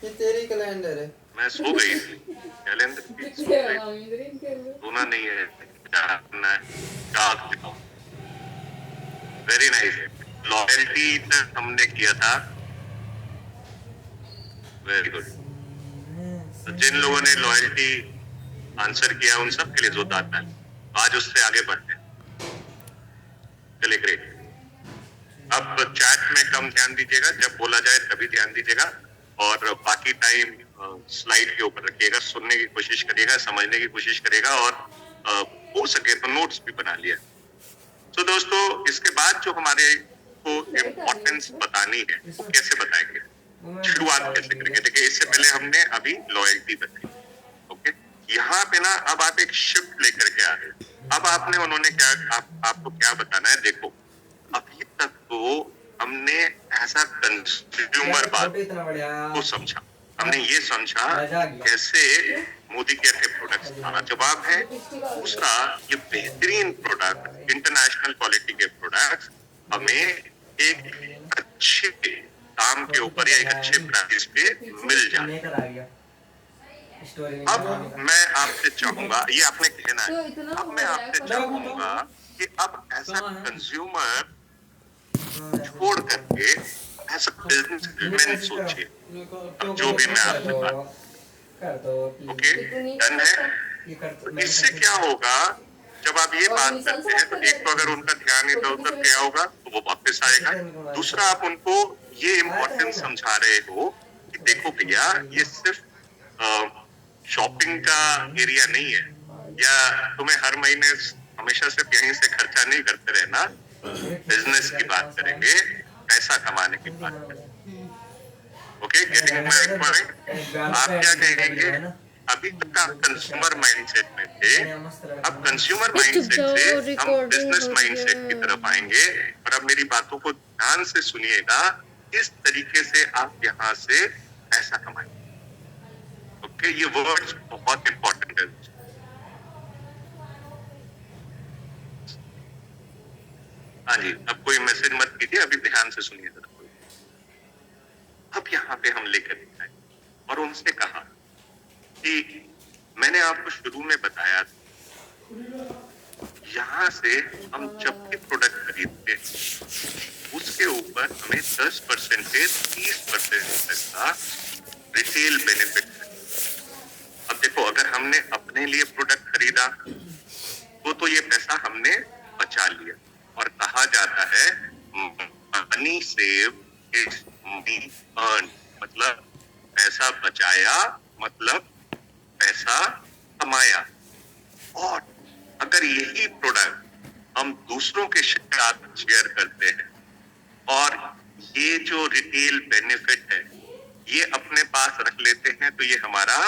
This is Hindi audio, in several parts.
ये तेरी कैलेंडर है। मैं सो गई थी, कैलेंडर की सो गई, सोना नहीं है, जागना है, जाग जाओ। Very nice. लॉयल्टी हमने किया था, वेरी गुड। तो जिन लोगों ने लॉयल्टी आंसर किया उन सब के लिए जोरदार ताली। आज उससे आगे बढ़ते हैं। चलिए ग्रेट। अब चैट में कम ध्यान दीजिएगा, जब बोला जाए तभी ध्यान दीजिएगा, और बाकी टाइम स्लाइड के ऊपर रखिएगा, सुनने की कोशिश करिएगा, समझने की कोशिश करिएगा, और हो सके तो नोट्स भी बना लिया। तो दोस्तों, इसके बाद जो हमारे को इम्पोर्टेंस बतानी है वो कैसे बताएंगे, शुरुआत कैसे करेंगे? देखिए, इससे पहले हमने अभी लॉयल्टी बताई, ओके। यहाँ पे ना अब आप एक शिफ्ट लेकर के आ रहे हैं। अब आपने उन्होंने क्या आपको क्या बताना है? देखो, अभी तक तो हमने ऐसा कंज्यूमर बात को समझा, हमने ये समझा कैसे मोदी केयर के प्रोडक्ट्स खाना जवाब है। दूसरा, ये बेहतरीन प्रोडक्ट, इंटरनेशनल क्वालिटी के प्रोडक्ट्स हमें एक अच्छे दाम के ऊपर या एक अच्छे प्राइस पे मिल जाए। अब मैं आपसे चाहूंगा, ये आपने कहना है, अब मैं आपसे चाहूंगा कि अब ऐसा कंज्यूमर छोड़ करके ऐसा बिजनेसमैन सोचिए। अब जो भी मैं आपसे बात, ओके, डन है। तो इससे क्या होगा, जब आप ये बात करते हैं तो एक तो अगर उनका ध्यान इधर उधर गया होगा तो वो वापस आएगा। दूसरा, आप उनको ये इम्पोर्टेंस समझा रहे हो कि देखो भैया, ये सिर्फ शॉपिंग का एरिया नहीं है, या तुम्हें हर महीने हमेशा सिर्फ यहीं से खर्चा नहीं करते रहना, बिजनेस की बात करेंगे, पैसा कमाने की बात करेंगे। Okay, getting my point? आप क्या कहेंगे? अभी तक आप कंज्यूमर माइंडसेट में थे, अब कंज्यूमर ए चुप माइंडसेट से जाओ, हम रिकॉर्डिंग बिजनेस हो रही माइंडसेट की है। तरफ आएंगे। और अब मेरी बातों को ध्यान से सुनिएगा, किस तरीके से आप यहाँ से पैसा कमाएंगे। ओके, ये वर्ड्स बहुत इंपॉर्टेंट है। हाँ जी, अब कोई मैसेज मत कीजिए, अभी ध्यान से सुनिए जरा। अब यहाँ पे हम लेकर आए और उनसे कहा कि मैंने आपको शुरू में बताया, यहाँ से हम जब भी प्रोडक्ट खरीदते हैं उसके ऊपर हमें 10% से 30% तक का रिटेल बेनिफिट है। अब देखो, अगर हमने अपने लिए प्रोडक्ट खरीदा तो ये पैसा हमने बचा लिया, और कहा जाता है money save is money earn, मतलब पैसा बचाया मतलब पैसा कमाया। और अगर यही प्रोडक्ट हम दूसरों के साथ शेयर करते हैं और ये जो रिटेल बेनिफिट है ये अपने पास रख लेते हैं, तो ये हमारा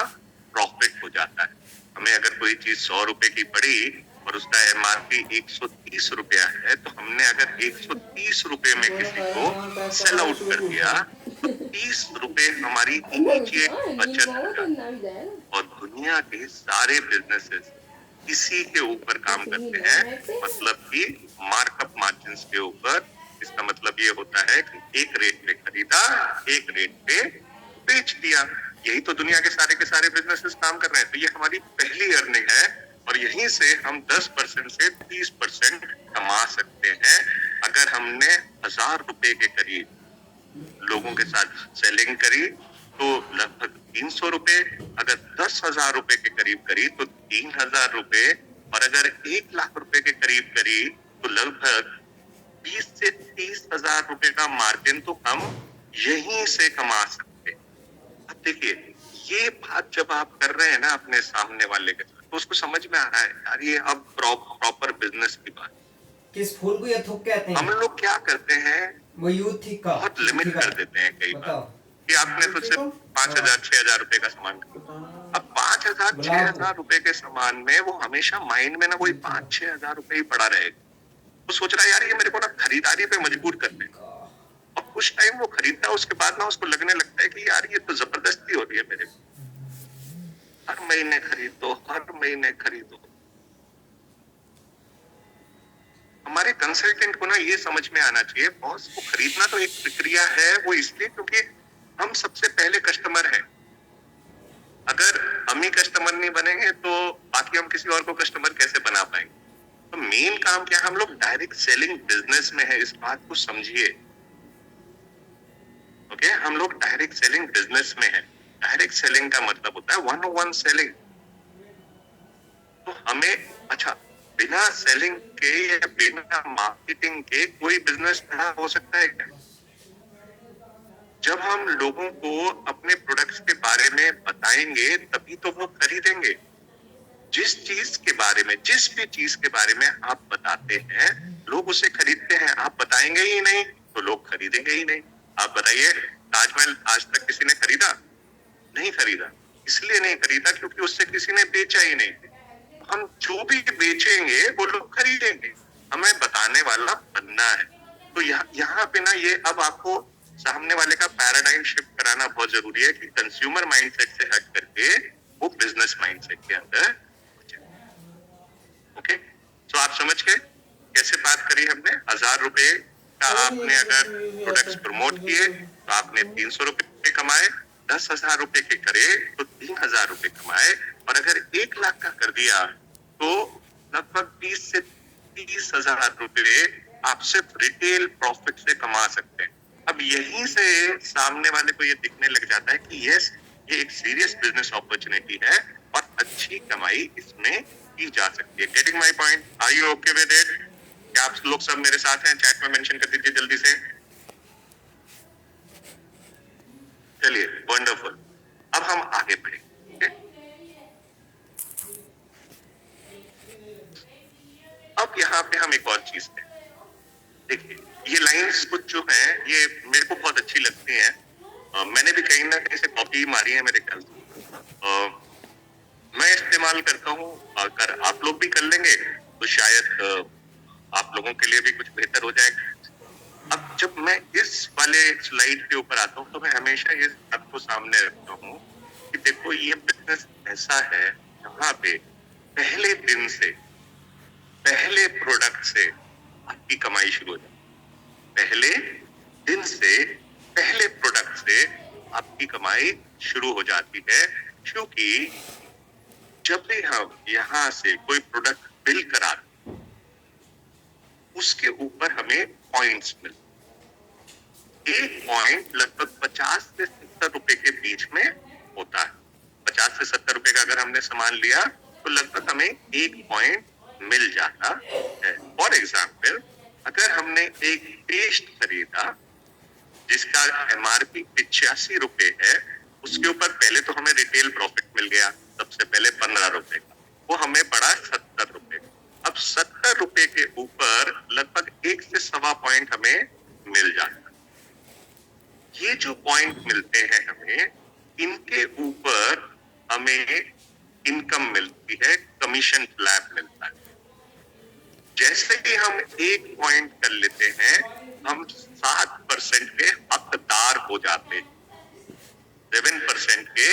प्रॉफिट हो जाता है। हमें अगर कोई चीज 100 रुपए की पड़ी और उसका एमआरपी 130 रुपया है, तो हमने अगर 130 रुपए में किसी को सेल आउट कर दिया तो 30 रुपए हमारी इमीडिएट बचत हो जाती है। और दुनिया के सारे बिजनेसेस इसी के ऊपर काम करते हैं, मतलब कि मार्कअप मार्जिन्स के ऊपर। इसका मतलब ये होता है कि एक रेट पे खरीदा, एक रेट पे बेच दिया। यही तो दुनिया के सारे बिजनेसेस काम कर रहे हैं। तो ये हमारी पहली अर्निंग है, और यहीं से हम 10% से 30% कमा सकते हैं। अगर हमने 1000 रुपए के करीब लोगों के साथ सेलिंग करी तो लगभग 300 रुपए, अगर 10,000 रुपए के करीब करी तो 3,000 रुपए, और अगर 1 लाख रुपए के करीब करी तो लगभग 20 से 30,000 रुपए का मार्जिन तो हम यहीं से कमा सकते। अब देखिए, ये बात जब आप कर रहे हैं ना अपने सामने वाले के साथ, तो उसको समझ में आ रहा है यार, ये अब प्रॉपर बिजनेस की बात। किस फूल को ये थुक कहते हैं? हम लोग क्या करते हैं, वो यूथ थी का बहुत लिमिट कर देते हैं कई बार कि आपने तो सिर्फ 5,000 6,000 रुपए का सामान खरीदा। अब 5,000 6,000 रुपए के सामान में वो हमेशा माइंड में ना वही 5-6 हजार रुपए ही पड़ा रहेगा। वो सोच रहा है यार, ये मेरे को ना खरीदारी पे मजबूर कर दे। और कुछ टाइम वो खरीदता है, उसके बाद ना उसको लगने लगता है कि यार ये तो जबरदस्ती हो रही है मेरे को, हर महीने खरीदो हर महीने खरीदो। हमारे कंसल्टेंट को ना ये समझ में आना चाहिए, बॉस को खरीदना तो एक प्रक्रिया है, वो इसलिए क्योंकि हम सबसे पहले कस्टमर हैं। नहीं बनेंगे तो बाकी हम किसी और को कस्टमर कैसे बना पाएंगे? तो मेन काम क्या, हम लोग डायरेक्ट सेलिंग बिजनेस में है, इस बात को समझिए। ओके, हम लोग डायरेक्ट सेलिंग बिजनेस में है। डायरेक्ट सेलिंग का मतलब होता है 1-on-1 सेलिंग। तो हमें, अच्छा, बिना सेलिंग के या बिना मार्केटिंग के कोई बिजनेस खड़ा हो सकता है क्या? जब हम लोगों को अपने प्रोडक्ट्स के बारे में बताएंगे तभी तो वो खरीदेंगे। जिस चीज के बारे में, जिस भी चीज के बारे में आप बताते हैं, लोग उसे खरीदते हैं। आप बताएंगे ही नहीं तो लोग खरीदेंगे ही नहीं। आप बताइए, ताजमहल आज तक किसी ने खरीदा? नहीं खरीदा। इसलिए नहीं खरीदा क्योंकि उससे किसी ने बेचा ही नहीं। हम जो भी बेचेंगे वो लोग खरीदेंगे। हमें बताने वाला बनना है। तो यहाँ पे ना, ये अब आपको सामने वाले का पैराडाइम शिफ्ट कराना बहुत जरूरी है कि कंज्यूमर माइंडसेट से हट करके वो बिजनेस माइंडसेट के अंदर। ओके, तो आप समझ गए कैसे बात करी हमने? 1000 रुपए का आपने अगर प्रोडक्ट्स प्रमोट किए तो आपने 300 रुपए कमाए। 10,000 रुपए के करे तो 3,000 रुपए कमाए। और अगर 1 लाख का कर दिया तो लगभग 20 से 30,000 रुपए आप सिर्फ रिटेल प्रॉफिट से कमा सकते हैं। अब यहीं से सामने वाले को ये दिखने लग जाता है कि यस, ये एक सीरियस बिजनेस अपॉर्चुनिटी है और अच्छी कमाई इसमें की जा सकती है। Getting my point? Are you okay with it? क्या आप लोग सब मेरे साथ हैं? चैट में मेंशन कर दीजिए जल्दी से। चलिए, वंडरफुल। अब हम आगे बढ़ेंगे। अब यहाँ पे हम एक और चीज है, देखिए, ये लाइंस कुछ जो है ये मेरे को बहुत अच्छी लगती हैं। मैंने भी कहीं ना कहीं से कॉपी मारी है मेरे ख्याल से। मैं इस्तेमाल करता हूँ। अगर आप लोग भी कर लेंगे तो शायद आप लोगों के लिए भी कुछ बेहतर हो जाएगा। अब जब मैं इस वाले स्लाइड के ऊपर आता हूँ तो मैं हमेशा ये आपको सामने रखता हूँ कि देखो, ये बिजनेस ऐसा है जहाँ पे पहले दिन से, पहले प्रोडक्ट से आपकी कमाई शुरू हो जाती है। पहले दिन से, पहले प्रोडक्ट से आपकी कमाई शुरू हो जाती है, क्योंकि जब भी हम यहाँ से कोई प्रोडक्ट बिल कराते उसके ऊपर हमें पॉइंट्स मिलते। एक पॉइंट लगभग 50 से 70 रुपए के बीच में होता है। 50 से 70 रुपए का अगर हमने सामान लिया तो लगभग हमें एक पॉइंट मिल जाता है। फॉर एग्जाम्पल, अगर हमने एक पेस्ट खरीदा जिसका MRP 85 रुपए है, उसके ऊपर पहले तो हमें रिटेल प्रॉफिट मिल गया, सबसे पहले 15 रुपए का, वो हमें पड़ा 70 रुपए। अब 70 रुपए के ऊपर लगभग 1 से सवा पॉइंट हमें मिल जाता है। ये जो पॉइंट मिलते हैं हमें, इनके ऊपर हमें इनकम मिलती है, कमीशन स्लैब मिलता है। जैसे कि हम एक पॉइंट कर लेते हैं, हम 7% के हकदार हो जाते हैं, 7% के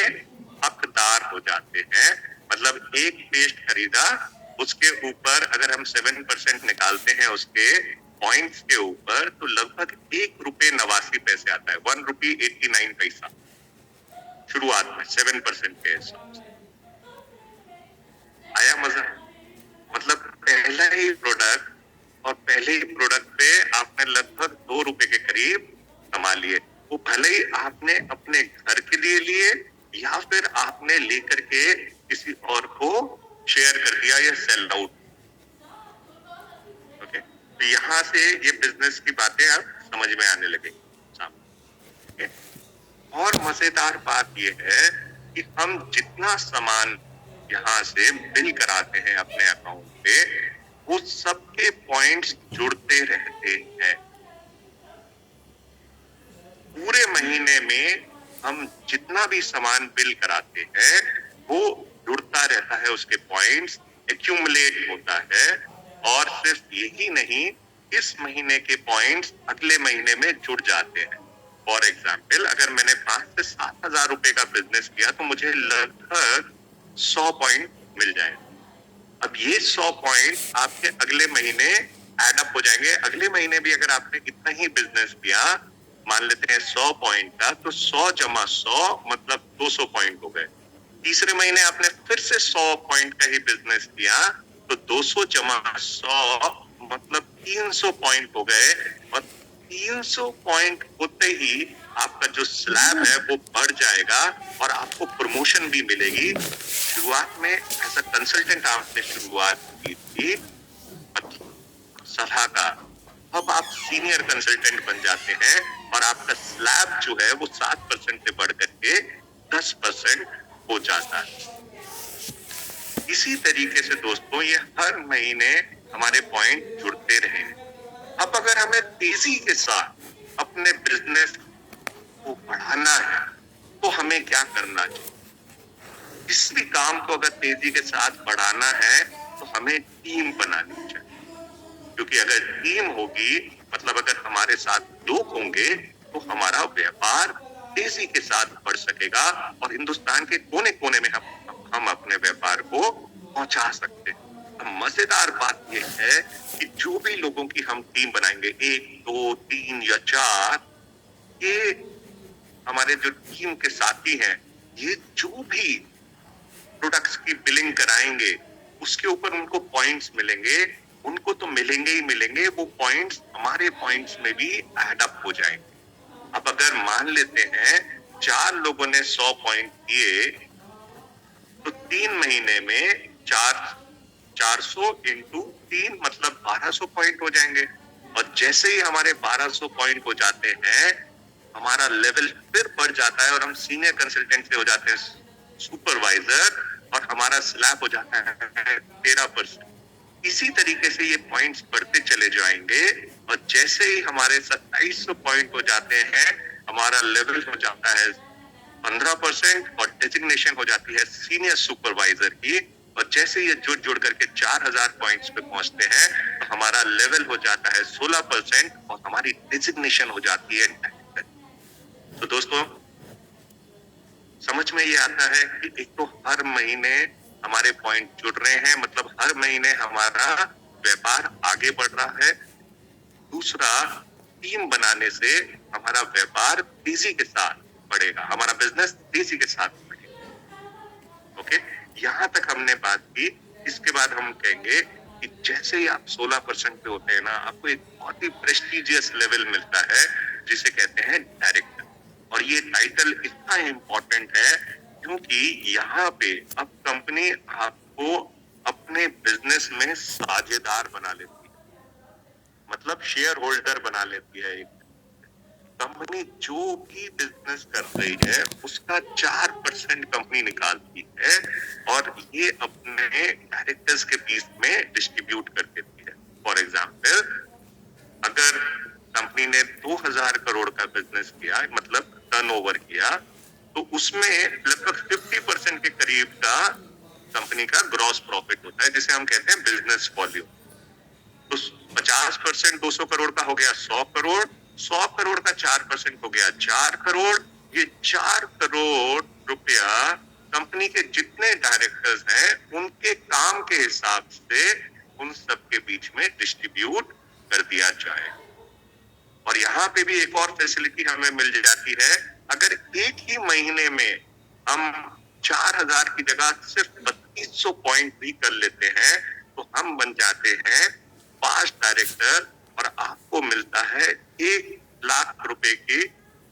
हकदार हो जाते हैं। मतलब एक पेस्ट खरीदा, उसके ऊपर अगर हम 7% निकालते हैं उसके पॉइंट्स के ऊपर, तो लगभग ₹1.89 आता है। ₹1.89 शुरुआत में 7% के हिसाब से। आया मजा? मतलब पहला ही प्रोडक्ट और पहले ही प्रोडक्ट पे आपने लगभग ₹2 के करीब कमा लिए। वो भले ही आपने अपने घर के लिए लिए या फिर आपने लेकर के किसी और को शेयर कर दिया या सेल आउट। ओके, तो यहाँ से ये बिजनेस की बातें अब समझ में आने लगेंगी। और मजेदार बात ये है कि हम जितना सामान यहाँ से बिल कराते हैं अपने अकाउंट पे, वो सबके पॉइंट्स जुड़ते रहते हैं। पूरे महीने में हम जितना भी सामान बिल कराते हैं वो जुड़ता रहता है, उसके पॉइंट्स एक्यूमुलेट होता है। और सिर्फ यही नहीं, इस महीने के पॉइंट्स अगले महीने में जुड़ जाते हैं। फॉर एग्जाम्पल, अगर मैंने 5 से 7 हजार रुपए का बिजनेस किया तो मुझे लगभग 100 पॉइंट मिल जाएगा। अब ये 100 पॉइंट आपके अगले महीने एड अप हो जाएंगे। अगले महीने भी अगर आपने इतना ही बिजनेस किया, मान लेते हैं 100 पॉइंट का, तो 100 + 100 मतलब 200 पॉइंट हो गए। तीसरे महीने आपने फिर से 100 पॉइंट का ही बिजनेस किया, तो 200 जमा 100 मतलब 300 पॉइंट हो गए, और 300 पॉइंट होते ही आपका जो स्लैब है वो बढ़ जाएगा और आपको प्रमोशन भी मिलेगी। शुरुआत में एज अ कंसल्टेंट आपने शुरुआत की थी सलाहकार, अब आप सीनियर कंसल्टेंट बन जाते हैं और आपका स्लैब जो है वो 7% से बढ़ करके 10% हो जाता है। इसी तरीके से दोस्तों ये हर महीने हमारे पॉइंट जुड़ते रहे। अब अगर हमें तेजी के साथ अपने बिजनेस को बढ़ाना है तो हमें क्या करना चाहिए? किसी भी काम को अगर तेजी के साथ बढ़ाना है तो हमें टीम बनानी चाहिए, क्योंकि अगर टीम होगी मतलब अगर हमारे साथ लोग होंगे तो हमारा व्यापार तेजी के साथ बढ़ सकेगा और हिंदुस्तान के कोने कोने में हम अपने व्यापार को पहुंचा सकते हैं। मजेदार बात यह है कि जो भी लोगों की हम टीम बनाएंगे, 1, 2, 3 या 4, ये हमारे जो टीम के साथी हैं, ये जो भी प्रोडक्ट्स की बिलिंग कराएंगे उसके ऊपर उनको पॉइंट्स मिलेंगे, उनको तो मिलेंगे ही मिलेंगे, वो पॉइंट्स हमारे पॉइंट्स में भी ऐड अप हो जाएंगे। अब अगर मान लेते हैं 4 लोगों ने 100 पॉइंट किए तो 3 महीने में 400 इंटू 3 मतलब 1200 पॉइंट हो जाएंगे, और जैसे ही हमारे 1200 पॉइंट हो जाते हैं हमारा लेवल फिर बढ़ जाता है और हम सीनियर कंसल्टेंट से हो जाते हैं सुपरवाइजर और हमारा स्लैब हो जाता है 13%। इसी तरीके से ये पॉइंट्स बढ़ते चले जाएंगे और जैसे ही हमारे 2700 पॉइंट हो जाते हैं हमारा लेवल हो जाता है 15% और डेजिग्नेशन हो जाती है सीनियर सुपरवाइजर की, और जैसे ये जुड़ जुड़ करके 4000 पॉइंट्स पे पहुंचते हैं तो हमारा लेवल हो जाता है 16% और हमारी डेजिग्नेशन हो जाती है 10%। तो दोस्तों समझ में ये आता है कि एक तो हर महीने हमारे पॉइंट जुड़ रहे हैं, मतलब हर महीने हमारा व्यापार आगे बढ़ रहा है। दूसरा, टीम बनाने से हमारा व्यापार तेजी के साथ बढ़ेगा, हमारा बिजनेस तेजी के साथ बढ़ेगा। ओके, यहाँ तक हमने बात की। इसके बाद हम कहेंगे कि जैसे ही आप 16% पे होते हैं ना, आपको एक बहुत ही प्रेस्टिजियस लेवल मिलता है जिसे कहते हैं डायरेक्टर, और ये टाइटल इतना इम्पोर्टेंट है क्योंकि यहाँ पे अब कंपनी आपको अपने बिजनेस में साझेदार बना लेती है, मतलब शेयर होल्डर बना लेती है। एक कंपनी जो भी बिजनेस कर रही है उसका 4% कंपनी निकालती है और ये अपने डायरेक्टर्स के बीच में डिस्ट्रीब्यूट कर देती है। फॉर एग्जाम्पल, अगर कंपनी ने 2000 करोड़ का बिजनेस किया, मतलब टर्नओवर किया, तो उसमें लगभग 50% के करीब का कंपनी का ग्रॉस प्रॉफिट होता है, जिसे हम कहते हैं बिजनेस वॉल्यूम। तो 50% 200 करोड़ का हो गया 100 करोड़, 100 करोड़ का 4% हो गया 4 करोड़। ये 4 करोड़ रुपया कंपनी के जितने डायरेक्टर्स हैं उनके काम के हिसाब से उन सबके बीच में डिस्ट्रीब्यूट कर दिया जाए। और यहाँ पे भी एक और फैसिलिटी हमें मिल जाती है, अगर एक ही महीने में हम 4000 की जगह सिर्फ 3200 पॉइंट भी कर लेते हैं तो हम बन जाते हैं 5 डायरेक्टर और आपको मिलता है 1 लाख रुपए की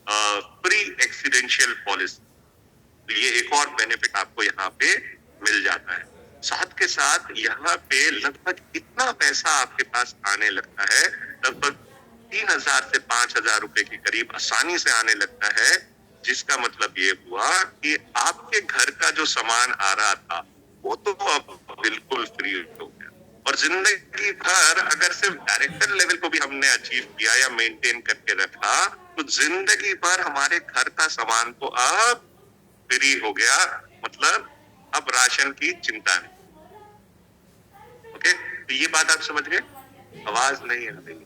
प्री एक्सीडेंशियल पॉलिसी। तो ये एक और बेनिफिट आपको यहाँ पे मिल जाता है। साथ के साथ यहाँ पे लगभग इतना पैसा आपके पास आने लगता है, लगभग 3000 से 5000 रुपए के करीब आसानी से आने लगता है, जिसका मतलब ये हुआ कि आपके घर का जो सामान आ रहा था वो तो अब बिल्कुल फ्री हो गया, और जिंदगी भर अगर सिर्फ डायरेक्टर लेवल को भी हमने अचीव किया या मेंटेन करके रखा तो जिंदगी भर हमारे घर का सामान तो अब फ्री हो गया, मतलब अब राशन की चिंता नहीं। ओके, तो ये बात आप समझ गए? आवाज नहीं आ रही,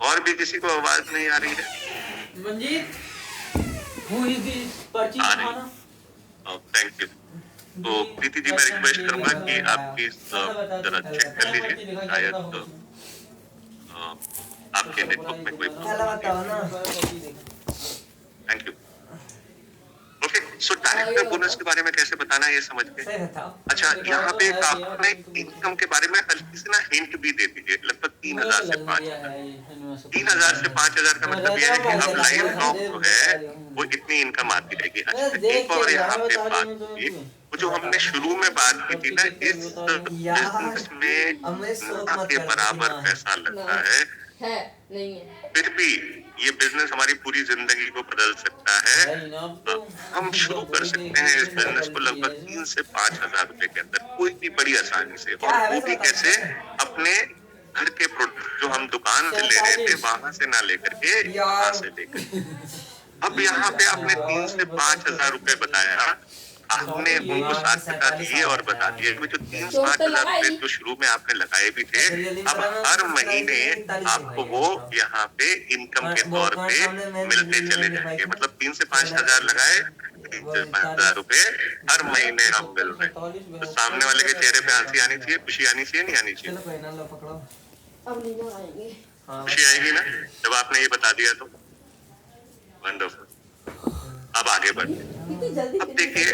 और भी किसी को आवाज नहीं आ रही है? मंजीत, who is this पर्ची दिखाना? Thank you. तो प्रीति जी, मैं रिक्वेस्ट करूंगा कि आप प्लीज जरा चेक कर लीजिए, शायद आपके नेटवर्क में कोई problem. Thank you. So director bonus के बारे में कैसे बताना है ये समझ के। सही बताओ। अच्छा, यहाँ पे आपने इनकम के बारे में हल्की सी ना हिंट भी दे दीजिए, लगभग 3,000 से 5,000। 3,000 से 5,000 का मतलब यह है कि अब लाइफ लॉन्ग जो है वो इतनी इनकम आती रहेगी। अच्छा, एक और यहाँ पे बात थी, वो जो हमने शुरू में बात की थी ना, इस बिजनेस में ना के बराबर पैसा लगता है, नहीं है। फिर भी ये बिजनेस हमारी पूरी जिंदगी को बदल सकता है। हम शुरू कर सकते हैं इस बिजनेस को लगभग 3 से 5,000 रुपए के अंदर, कोई भी बड़ी आसानी से। और वो भी कैसे, अपने घर के प्रोडक्ट जो हम दुकान से ले रहे थे वहां से ना लेकर के यहाँ से लेकर। अब यहाँ पे आपने 3 से 5,000 रुपए बताया, आपने उनको साथ बता दिए और बता दिए कि जो 3-5,000 रुपए जो शुरू में आपने लगाए भी थे, अब हर महीने आपको वो यहाँ पे इनकम के तौर पे मिलते चले जाएंगे। मतलब 3 से 5,000 लगाए, 3 से 5,000 रुपए हर महीने हम मिल रहे हैं। तो सामने वाले के चेहरे पे हंसी आनी चाहिए, खुशी आनी चाहिए, नहीं आनी चाहिए? अब नहीं लगाएंगे। खुशी आएगी ना जब आपने ये बता दिया तो। वंडरफुल। अब आगे बढ़ते। अब देखिए,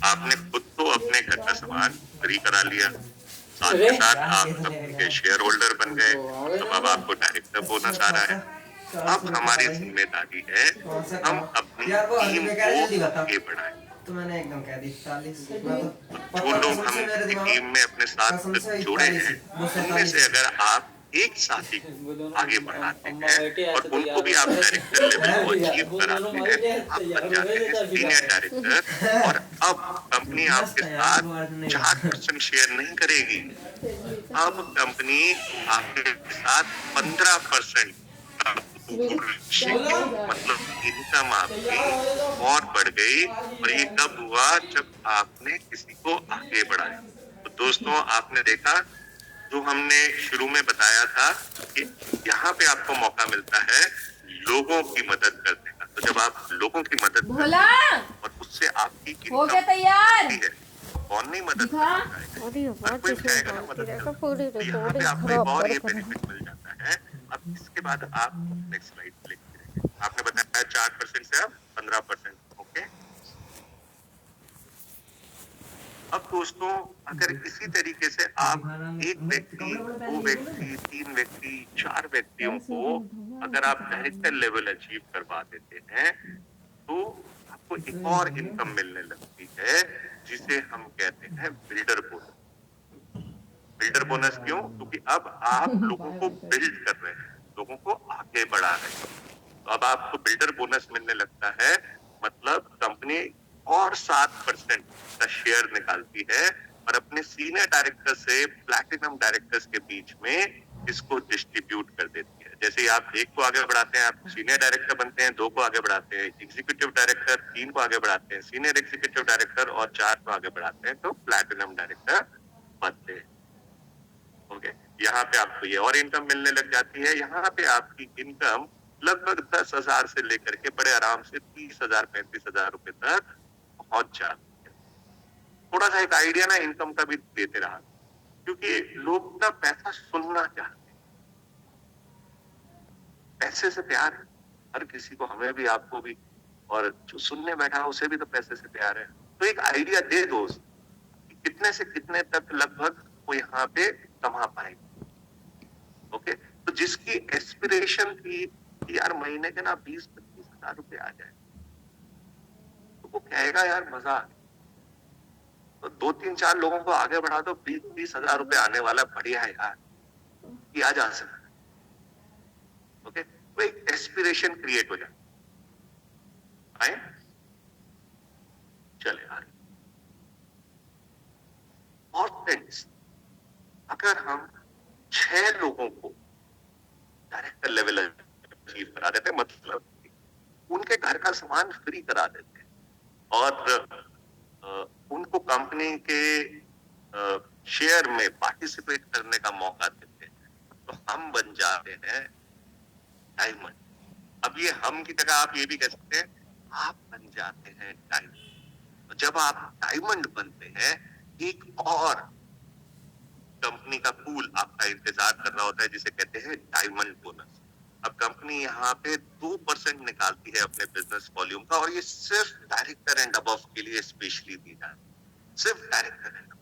आपने खुद तो अपने घर का सामान फ्री करा लिया, साथ के साथ आप सबके शेयर होल्डर बन गए, तो अब आपको डायरेक्टर बोनस आ रहा है। अब हमारी जिम्मेदारी है हम अपनी टीम को आगे बढ़ाएं। तो मैंने एकदम कह दी 40। जो लोग हम टीम में अपने साथ जोड़े हैं, उनमें से अगर आप एक साथी आगे बढ़ाते हैं और उनको भी आप डायरेक्टर लेवल को अचीव कराते हैं, आप बन जाते हैं सीनियर डायरेक्टर। और अब कंपनी आपके साथ 4% शेयर नहीं करेगी, अब कंपनी आपके साथ 15% मतलब इनकम आपकी और बढ़ गई। और ये कब हुआ? जब आपने किसी को आगे बढ़ाया। तो दोस्तों, आपने देखा जो हमने शुरू में बताया था कि यहाँ पे आपको मौका मिलता है लोगों की मदद करने का। तो जब आप लोगों की मदद करते हैं और उससे आपकी हो गया तैयार है, कौन नहीं मदद करता है, कोई चाहेगा ना मदद करना। तो यहाँ पे आपको एक और ये बेनिफिट मिल जाता है। अब इसके बाद आप नेक्स्ट स्लाइड क्लिक करेंगे। आपने बताया 4% से अब 15%। ओके, अब दोस्तों, अगर इसी तरीके से आप एक व्यक्ति, 2 व्यक्ति, 3 व्यक्ति, 4 व्यक्तियों को अगर आप डायरेक्टर लेवल अचीव करवा देते हैं, तो आपको एक और इनकम मिलने लगती है जिसे हम कहते हैं बिल्डर बोनस। बिल्डर बोनस क्यों? क्योंकि अब आप लोगों को बिल्ड कर रहे हैं, लोगों को आगे बढ़ा रहे हैं। तो अब आपको बिल्डर बोनस मिलने लगता है, मतलब कंपनी और 7% का शेयर निकालती है और अपने सीनियर डायरेक्टर से प्लैटिनम डायरेक्टर्स के बीच में इसको डिस्ट्रीब्यूट कर देती है। जैसे आप एक को आगे बढ़ाते हैं, आप सीनियर डायरेक्टर बनते हैं, 2 को आगे बढ़ाते हैं एग्जीक्यूटिव डायरेक्टर, 3 को आगे बढ़ाते हैं सीनियर एग्जीक्यूटिव डायरेक्टर और 4 को आगे बढ़ाते हैं तो प्लैटिनम डायरेक्टर बनते हैं। ओके, यहाँ पे आपको ये और इनकम मिलने लग जाती है। यहाँ पे आपकी इनकम लगभग 10,000 से लेकर के बड़े आराम से 30,000 35,000 रुपए तक पहुंच जाती है। थोड़ा सा एक आइडिया ना इनकम का भी देते रहा, क्योंकि लोग ना पैसा सुनना चाहते हैं, पैसे से प्यार है हर किसी को, हमें भी, आपको भी, और जो सुनने बैठा है उसे भी तो पैसे से प्यार है। तो एक आइडिया दे दो कितने से कितने तक लगभग वो यहाँ पे कमा पाएंगे। ओके, तो जिसकी एस्पिरेशन थी कि यार महीने के ना 20-25 हजार रुपए आ जाए, तो वो कहेगा यार मजा आ गया। तो 2-3-4 लोगों को आगे बढ़ा दो, 20-20 हजार रुपए आने वाला, बढ़िया है यार, किया जा सकता है। ओके, तो एक एस्पिरेशन क्रिएट हो जाए। चले आगे। और फ्रेंड्स, अगर हम 6 लोगों को डायरेक्टर लेवल अचीव करा देते, मतलब उनके घर का सामान फ्री करा देते और उनको कंपनी के शेयर में पार्टिसिपेट करने का मौका देते, तो हम बन जाते हैं डायमंड। अब ये हम की जगह आप ये भी कह सकते हैं आप बन जाते हैं डायमंड। तो जब आप डायमंड बनते हैं, एक और कंपनी का पूल आपका इंतजार कर रहा होता है जिसे कहते हैं डायमंड बोनस। अब कंपनी यहाँ पे 2% निकालती है अपने बिजनेस वॉल्यूम का, और ये सिर्फ डायरेक्टर एंड अबव के लिए स्पेशली दी जाए, सिर्फ डायरेक्टर एंड,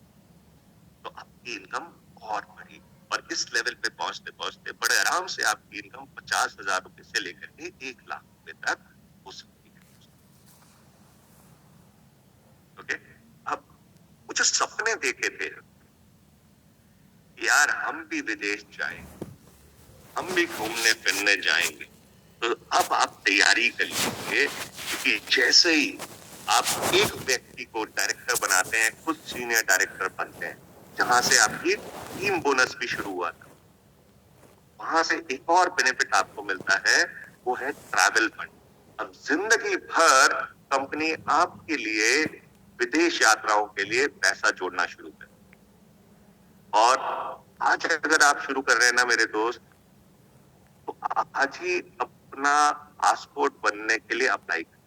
तो आपकी इनकम और बढ़ी, और इस लेवल पे पहुंचते पहुंचते बड़े आराम से आपकी इनकम 50,000 रुपए से लेकर के 1 लाख रुपए तक हो सकती है। ओके, अब वो जो सपने देखे थे यार, हम भी विदेश जाएंगे, हम भी घूमने फिरने जाएंगे, तो अब आप तैयारी कर लीजिए, क्योंकि जैसे ही आप एक व्यक्ति को डायरेक्टर बनाते हैं, खुद सीनियर डायरेक्टर बनते हैं, जहां से आपकी टीम बोनस भी शुरू हुआ था, वहां से एक और बेनिफिट आपको मिलता है, वो है ट्रैवल फंड। अब जिंदगी भर कंपनी आपके लिए विदेश यात्राओं के लिए पैसा जोड़ना शुरू कर, और आज अगर आप शुरू कर रहे हैं ना मेरे दोस्त, तो आज ही अपना पासपोर्ट बनने के लिए अप्लाई करें,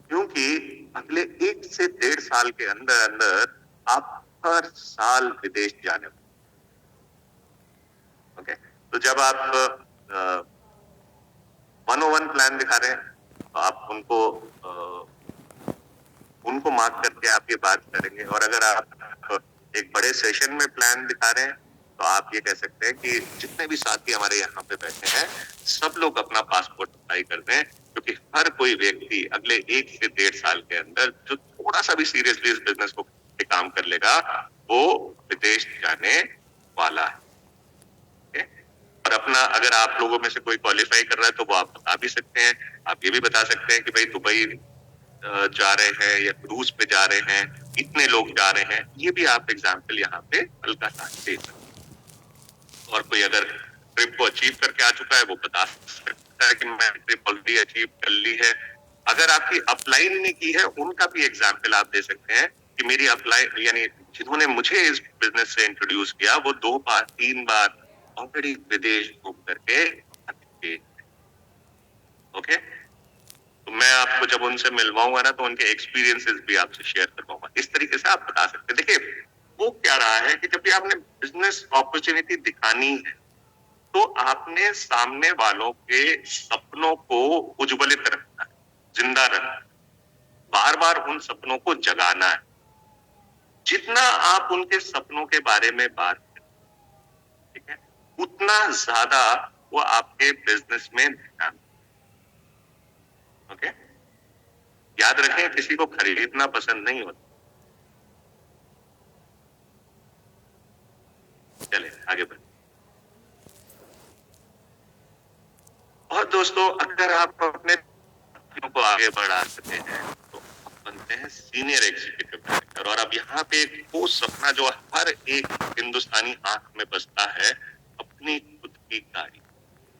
क्योंकि अगले 1 से 1.5 साल के अंदर अंदर आप हर साल विदेश जाने वाले। ओके, तो जब आप 101 प्लान दिखा रहे हैं, तो आप उनको मार्क करके आप ये बात करेंगे, और अगर आप एक बड़े सेशन में प्लान दिखा रहे हैं, तो आप ये कह सकते हैं कि जितने भी साथी हमारे यहाँ पे बैठे हैं, सब लोग अपना पासपोर्ट अप्लाई कर दें, क्योंकि हर कोई व्यक्ति अगले 1 से 1.5 साल के अंदर जो थोड़ा सा भी सीरियसली इस बिजनेस को काम कर लेगा, वो विदेश जाने वाला है। और अपना, अगर आप लोगों में से कोई क्वालिफाई कर रहा है, तो वो आप बता भी सकते हैं। आप ये भी बता सकते हैं कि भाई दुबई जा रहे हैं या क्रूज पे जा रहे हैं, इतने लोग जा रहे हैं, ये भी आप एग्जाम्पल यहाँ पे हल्का सा दे सकते हैं। और कोई अगर ट्रिप को अचीव करके आ चुका है, वो बता सकता है कि मैं ट्रिप ऑलरेडी अचीव कर ली है। अगर आपकी अपलाइन नहीं की है, उनका भी एग्जाम्पल आप दे सकते हैं कि मेरी अपलाइन, यानी जिन्होंने मुझे इस बिजनेस से इंट्रोड्यूस किया, वो 2 बार 3 बार ऑलरेडी विदेश घूम करके आ चुके हैं। ओके, तो मैं आपको जब उनसे मिलवाऊंगा ना, तो उनके एक्सपीरियंसेस भी आपसे शेयर करवाऊंगा। इस तरीके से आप बता सकते हैं। देखिए, वो क्या रहा है कि जब भी आपने बिजनेस अपॉर्चुनिटी दिखानी है, तो आपने सामने वालों के सपनों को उज्ज्वलित रखना है, जिंदा रखना है, बार बार उन सपनों को जगाना है। जितना आप उनके सपनों के बारे में बात करें, ठीक है, उतना ज्यादा वो आपके बिजनेस में ध्यान। ओके, याद रखें, किसी को खरीदना पसंद नहीं होता। चले आगे बढ़े। और दोस्तों, अगर आप अपने को आगे बढ़ा सकते हैं, तो बनते हैं सीनियर एग्जीक्यूटिव डायरेक्टर। और अब यहाँ पे वो सपना जो हर एक हिंदुस्तानी आंख में बसता है, अपनी खुद की गाड़ी,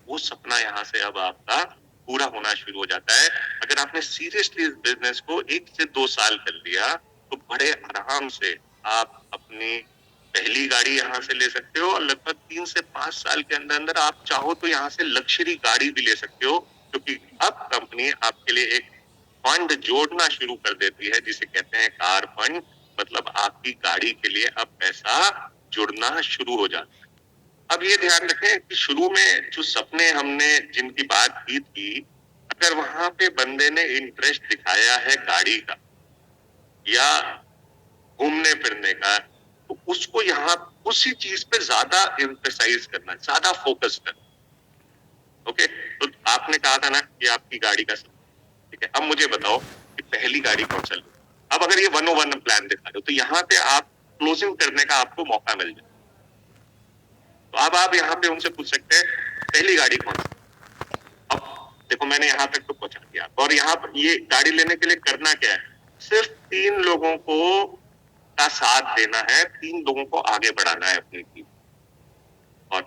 वो सपना यहाँ से अब आपका पूरा होना शुरू हो जाता है। अगर आपने सीरियसली इस बिजनेस को 1 से 2 साल कर लिया, तो बड़े आराम से आप अपनी पहली गाड़ी यहाँ से ले सकते हो, और लगभग 3 से 5 साल के अंदर अंदर आप चाहो तो यहाँ से लग्जरी गाड़ी भी ले सकते हो, क्योंकि अब कंपनी आपके लिए एक फंड जोड़ना शुरू कर देती है, जिसे कहते हैं कार फंड। मतलब आपकी गाड़ी के लिए अब पैसा जुड़ना शुरू हो जाता है। अब ये ध्यान रखें कि शुरू में जो सपने हमने जिनकी बात की थी, अगर वहां पे बंदे ने इंटरेस्ट दिखाया है गाड़ी का या घूमने फिरने का, तो उसको यहाँ उसी चीज पे ज्यादा एम्फेसाइज करना, ज्यादा फोकस करना। ओके, तो आपने कहा था ना कि आपकी गाड़ी का सपना, ठीक है, अब मुझे बताओ कि पहली गाड़ी कौन सा लो। अब अगर ये 101 प्लान दिखा रहे हो, तो यहाँ पे आप क्लोजिंग करने का आपको मौका मिल जाए। तो अब आप यहाँ पे उनसे पूछ सकते हैं, पहली गाड़ी कौन सी। अब देखो, मैंने यहाँ तक तो पहुंचा दिया, और यहाँ पर ये गाड़ी लेने के लिए करना क्या है, सिर्फ 3 लोगों को का साथ देना है, 3 लोगों को आगे बढ़ाना है अपनी टीम, और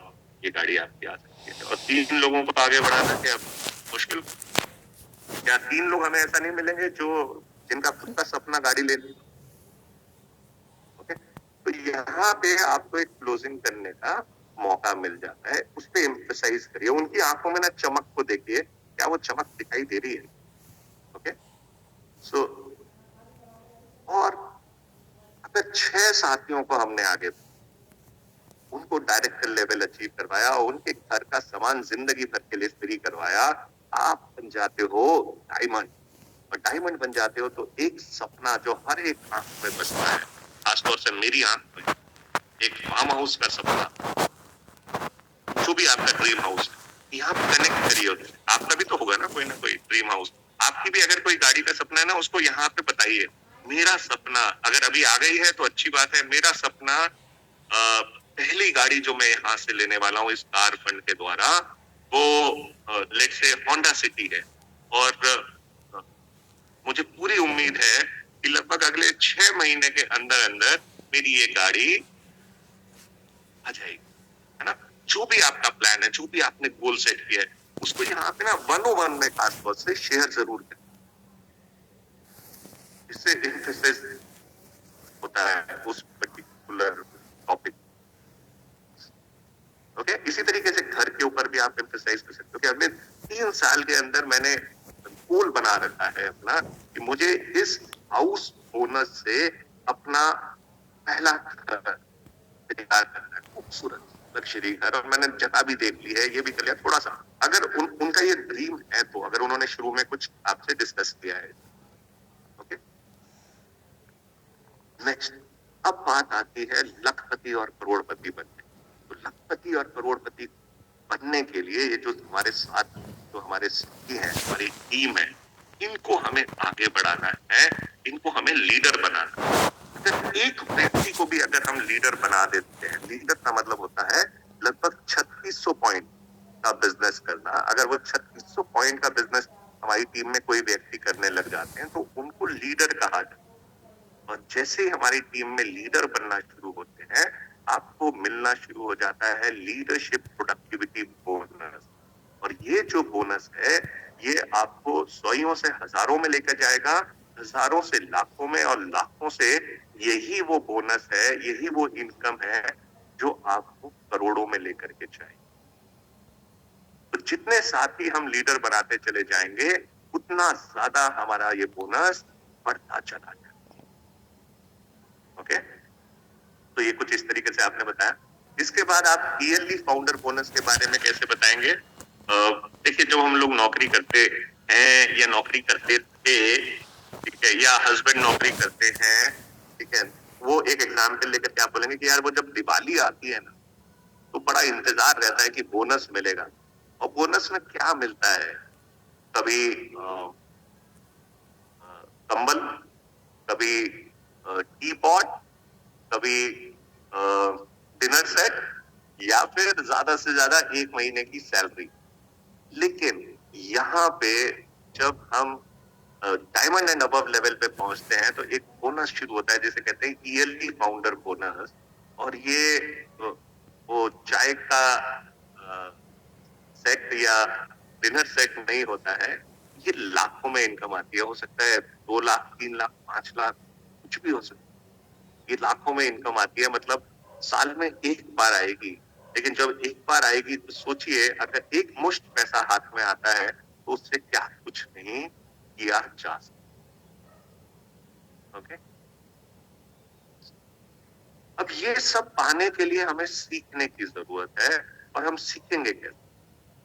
ये गाड़ी आपकी आ सकती है। और 3 लोगों को आगे बढ़ाना क्या मुश्किल, क्या 3 लोग हमें ऐसा नहीं मिलेंगे जो जिनका खुद का सपना गाड़ी लेने। ओके, तो यहाँ पे आपको एक क्लोजिंग करने का मौका मिल जाता है, उस पर एम्फसाइज करिए। उनकी आंखों में ना चमक को देखिए, क्या वो चमक दिखाई दे रही है। ओके, सो और अगर 6 साथियों को हमने आगे, उनको डायरेक्टर लेवल अचीव करवाया, उनके घर का सामान जिंदगी भर के लिए फ्री करवाया, आप बन जाते हो डायमंड। और डायमंड बन जाते हो तो एक सपना जो हर एक आंख में बसता है, खासतौर से मेरी आंख में, एक फार्म हाउस का सपना, जो भी आपका ड्रीम हाउस है, यहाँ कनेक्ट करिए। आपका भी तो होगा ना कोई ड्रीम हाउस। आपकी भी अगर कोई गाड़ी का सपना है ना, उसको यहाँ पे बताइए। मेरा सपना अगर अभी आ गई है तो अच्छी बात है। मेरा सपना पहली गाड़ी जो मैं यहाँ से लेने वाला हूँ इस कार फंड के द्वारा, वो लेट से होंडा सिटी है। और मुझे पूरी उम्मीद है कि लगभग अगले 6 महीने के अंदर अंदर मेरी ये गाड़ी आ जाएगी, है ना। जो भी आपका प्लान है, जो भी आपने गोल सेट किया है, उसको यहाँ पे ना 101 में खासतौर से शेयर जरूर करें। इससे एम्फेसिस होता है उस पर्टिकुलर टॉपिक। ओके, इसी तरीके से घर के ऊपर भी आप एम्फेसाइज कर सकते हो कि अगले 3 साल के अंदर मैंने गोल बना रखा है अपना कि मुझे इस हाउस बोनस से अपना पहला घर तैयार करना है, खूबसूरत लग्जरी घर। और मैंने जगह भी देख ली है, ये भी कर लिया थोड़ा सा। अगर उनका ये ड्रीम है तो, अगर उन्होंने शुरू में कुछ आपसे डिस्कस किया है। ओके, नेक्स्ट, अब बात आती है लखपति और करोड़पति बनने। तो लखपति और करोड़पति बनने के लिए ये जो हमारे साथ जो हमारे साथी हैं, हमारी टीम है, इनको हमें आगे बढ़ाना है, इनको हमें लीडर बनाना है। अगर एक व्यक्ति को भी अगर हम लीडर बना देते हैं, लीडर का मतलब होता है लगभग 3600 पॉइंट का बिजनेस करना। अगर वो 3600 पॉइंट का बिजनेस हमारी टीम में कोई व्यक्ति करने लग जाते हैं तो उनको लीडर कहा जाता है। और जैसे ही हमारी टीम में लीडर बनना शुरू होते हैं, आपको मिलना शुरू हो जाता है लीडरशिप प्रोडक्टिविटी बोनस। और ये जो बोनस है, ये आपको सौयों से हजारों में लेकर जाएगा, हजारों से लाखों में, और लाखों से यही वो बोनस है, यही वो इनकम है जो आपको करोड़ों में लेकर के जाए। तो जितने साथी हम लीडर बनाते चले जाएंगे, उतना ज्यादा हमारा ये बोनस बढ़ता चला जाएगा। ओके, तो ये कुछ इस तरीके से आपने बताया। इसके बाद आप ईयरली फाउंडर बोनस के बारे में कैसे बताएंगे? देखिए, जब हम लोग नौकरी करते हैं या नौकरी करते थे, ठीक है, या हस्बैंड नौकरी करते हैं, ठीक है, वो एक एग्जाम्पल लेकर के आप बोलेंगे कि यार वो जब दिवाली आती है ना, तो बड़ा इंतजार रहता है कि बोनस मिलेगा। और बोनस में क्या मिलता है? कभी कंबल, कभी टी पॉट, कभी डिनर सेट, या फिर ज्यादा से ज्यादा 1 महीने की सैलरी। लेकिन यहाँ पे जब हम डायमंड एंड अबव लेवल पे पहुंचते हैं तो एक बोनस शुरू होता है जिसे कहते हैं ईयरली फाउंडर बोनस। और ये वो चाय का सेट या डिनर सेट नहीं होता है, ये लाखों में इनकम आती है। हो सकता है 2 लाख, 3 लाख, 5 लाख, कुछ भी हो सकता है। ये लाखों में इनकम आती है, मतलब साल में एक बार आएगी। लेकिन जब एक बार आएगी तो सोचिए, अगर एक मुश्त पैसा हाथ में आता है तो उससे क्या कुछ नहीं किया जा सकता। ओके, अब ये सब पाने के लिए हमें सीखने की जरूरत है। और हम सीखेंगे कैसे?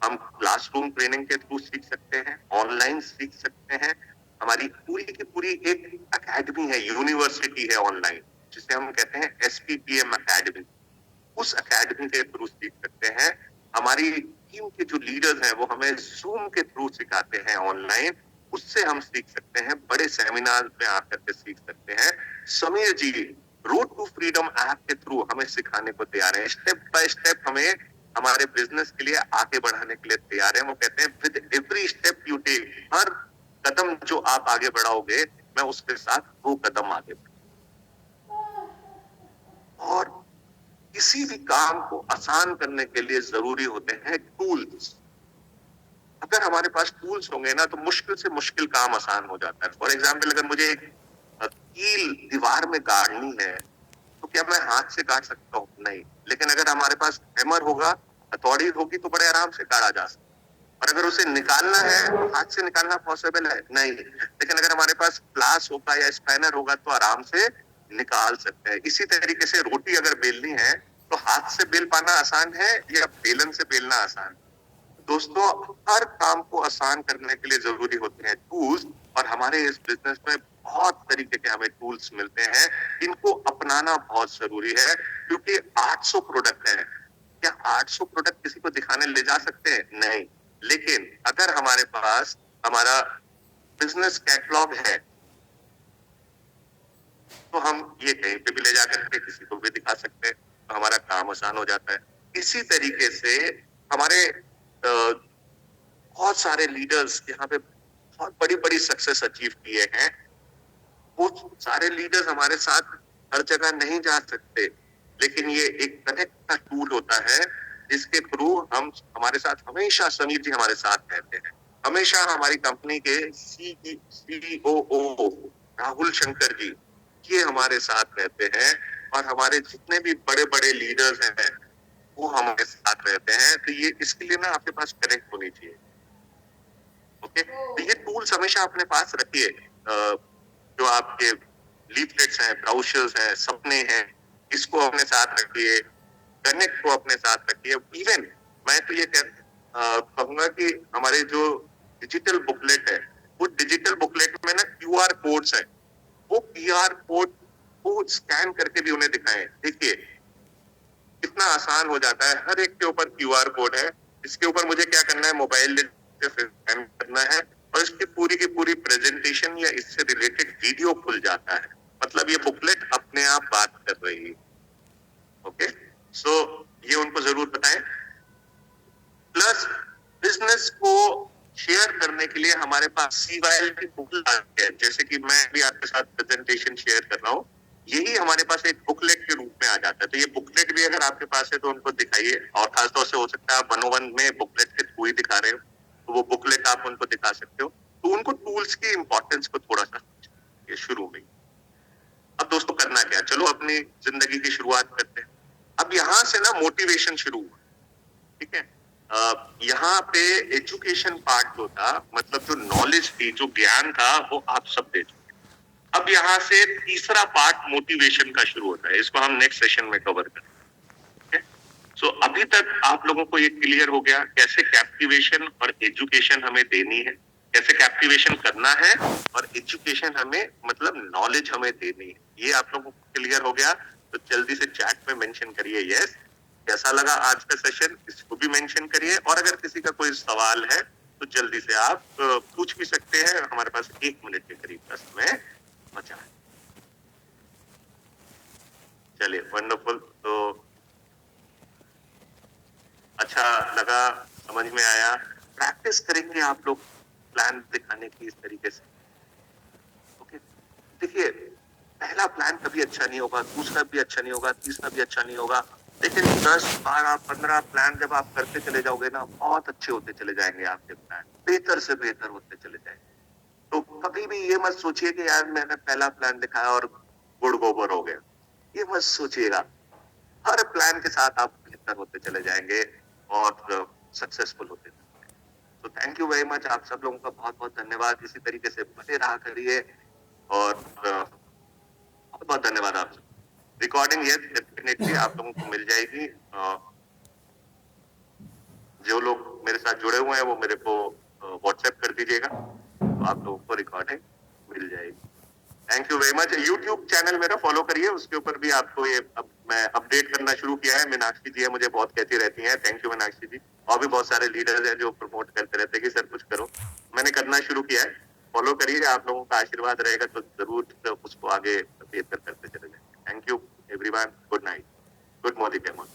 हम क्लासरूम ट्रेनिंग के थ्रू सीख सकते हैं, ऑनलाइन सीख सकते हैं। हमारी पूरी की पूरी एक एकेडमी है, यूनिवर्सिटी है ऑनलाइन, जिसे हम कहते हैं SPPM एकेडमी। उस एकेडमी के थ्रू सीख सकते हैं। हमारी टीम के जो लीडर्स हैं वो हमें जूम के थ्रू सिखाते हैं ऑनलाइन, उससे हम सीख सकते हैं। बड़े सेमिनार में आकर के सीख सकते हैं। समीर जी रोड टू फ्रीडम ऐप के थ्रू हमें सिखाने को तैयार है। स्टेप बाय स्टेप हमें हमारे बिजनेस के लिए आगे बढ़ाने के लिए तैयार है। वो कहते हैं with every step you take, हर कदम जो आप आगे बढ़ाओगे, मैं उसके साथ 2 कदम आगे बढ़ूंगा। और किसी भी काम को आसान करने के लिए जरूरी होते हैं टूल्स। अगर हमारे पास टूल्स होंगे ना, तो मुश्किल से मुश्किल काम आसान हो जाता है। फॉर एग्जाम्पल, अगर मुझे एक कील दीवार में गाड़नी है तो क्या मैं हाथ से काट सकता हूँ? नहीं। लेकिन अगर हमारे पास हैमर होगा, हथौड़ी होगी, तो बड़े आराम से काटा जा सकता है। और अगर उसे निकालना है तो हाथ से निकालना पॉसिबल है? नहीं। लेकिन अगर हमारे पास प्लास होगा या स्पैनर होगा तो आराम से निकाल सकते हैं। इसी तरीके से रोटी अगर बेलनी है तो हाथ से बेल पाना आसान है या बेलन से बेलना आसान है? दोस्तों, हर काम को आसान करने के लिए जरूरी होते हैं टूल्स, और हमारे इस बिजनेस में बहुत तरीके के हमें टूल्स मिलते हैं। इनको अपनाना बहुत जरूरी है, क्योंकि 800 प्रोडक्ट है। क्या 800 प्रोडक्ट किसी को दिखाने ले जा सकते हैं? नहीं। लेकिन अगर हमारे पास हमारा बिजनेस कैटलॉग है, तो हम ये कहीं पे भी ले जाकर के किसी को भी दिखा सकते हैं, तो हमारा काम आसान हो जाता है। इसी तरीके से हमारे बहुत सारे लीडर्स यहाँ पे बहुत बड़ी बड़ी सक्सेस अचीव किए हैं। वो सारे लीडर्स हमारे साथ हर जगह नहीं जा सकते, लेकिन ये एक कनेक्ट का टूल होता है जिसके थ्रू हम हमारे साथ हमेशा समीर जी हमारे साथ रहते हैं। हमेशा हमारी कंपनी के CEO राहुल शंकर जी ये हमारे साथ रहते हैं, और हमारे जितने भी बड़े बड़े लीडर्स हैं वो हमारे साथ रहते हैं। तो ये इसके लिए ना आपके पास कनेक्ट होनी चाहिए। ओके, तो ये टूल्स हमेशा अपने पास रखिए। जो आपके लीफलेट्स हैं, ब्राउचर्स हैं, सपने हैं, इसको अपने साथ रखिए, कनेक्ट को अपने साथ रखिए। इवन मैं तो ये कहूंगा कि हमारे जो डिजिटल बुकलेट है, वो डिजिटल बुकलेट में ना QR कोड्स है, वो QR कोड को स्कैन करके भी उन्हें दिखाएं। देखिए कितना आसान हो जाता है, हर एक के ऊपर QR कोड है। इसके ऊपर मुझे क्या करना है, मोबाइल से स्कैन करना है, और इसकी पूरी की पूरी प्रेजेंटेशन या इससे रिलेटेड वीडियो खुल जाता है। मतलब ये बुकलेट अपने आप बात कर रही है। ओके, सो ये उनको जरूर बताएं। प्लस बिजनेस को शेयर करने के लिए हमारे पास CYL की बुकलेट है, जैसे कि मैं भी आपके साथ प्रेजेंटेशन शेयर कर रहा हूँ, यही हमारे पास एक बुकलेट के रूप में आ जाता है। तो ये बुकलेट भी अगर आपके पास है तो उनको दिखाइए, और खासतौर से हो सकता है आप 101 में बुकलेट के थ्रू ही दिखा रहे हो, तो वो बुकलेट आप उनको दिखा सकते हो। तो उनको टूल्स की इंपॉर्टेंस को थोड़ा सा ये शुरू में। अब दोस्तों करना क्या, चलो अपनी जिंदगी की शुरुआत करते हैं। अब यहाँ से ना मोटिवेशन शुरू हुआ, ठीक है। यहाँ पे एजुकेशन पार्ट जो था, मतलब जो नॉलेज थी, जो ज्ञान था, वो आप सब दे चुके। अब यहाँ से तीसरा पार्ट मोटिवेशन का शुरू होता है, इसको हम नेक्स्ट सेशन में कवर करेंगे। सो अभी तक आप लोगों को ये क्लियर हो गया कैसे कैप्टिवेशन और एजुकेशन हमें देनी है, कैसे कैप्टिवेशन करना है, और एजुकेशन हमें मतलब नॉलेज हमें देनी है। ये आप लोगों को क्लियर हो गया? तो जल्दी से चैट में मेंशन करिए यस। कैसा लगा आज का सेशन, इसको भी मेंशन करिए, और अगर किसी का कोई सवाल है तो जल्दी से आप पूछ भी सकते हैं। हमारे पास 1 मिनट के करीब का समय बचा है। चलिए, वंडरफुल। तो अच्छा लगा, समझ में आया। प्रैक्टिस करेंगे आप लोग प्लान दिखाने की इस तरीके से। ओके, देखिए पहला प्लान कभी अच्छा नहीं होगा, दूसरा भी अच्छा नहीं होगा, तीसरा भी अच्छा नहीं होगा, लेकिन 10, 12, 15 प्लान जब आप करते चले जाओगे ना, बहुत अच्छे होते चले जाएंगे आपके प्लान, बेहतर से बेहतर होते चले जाएंगे। तो कभी भी ये मत सोचिए कि यार मैंने पहला प्लान दिखाया और गुड़ गोबर हो गया, ये मत सोचिएगा। हर प्लान के साथ आप बेहतर होते चले जाएंगे और सक्सेसफुल होते जाएंगे। तो थैंक यू वेरी मच, आप सब लोगों का बहुत बहुत धन्यवाद। इसी तरीके से बने रहा करिए, और बहुत बहुत धन्यवाद आप सब। रिकॉर्डिंग ये डेफिनेटली आप लोगों को मिल जाएगी। जो लोग मेरे साथ जुड़े हुए हैं वो मेरे को व्हाट्सएप कर दीजिएगा, तो आप लोगों को रिकॉर्डिंग मिल जाएगी। Thank you very much. YouTube channel मेरा फॉलो करिए, उसके ऊपर भी आपको ये मैं अपडेट करना शुरू किया है। मीनाक्षी जी है, मुझे बहुत कहती रहती हैं, थैंक यू मीनाक्षी जी। और भी बहुत सारे लीडर्स हैं जो प्रमोट करते रहते हैं कि सर कुछ करो। मैंने करना शुरू किया है, फॉलो करिए। आप लोगों का आशीर्वाद रहेगा तो जरूर उसको आगे बेहतर करते चले जाएंगे। Thank you everyone, good night, good morning.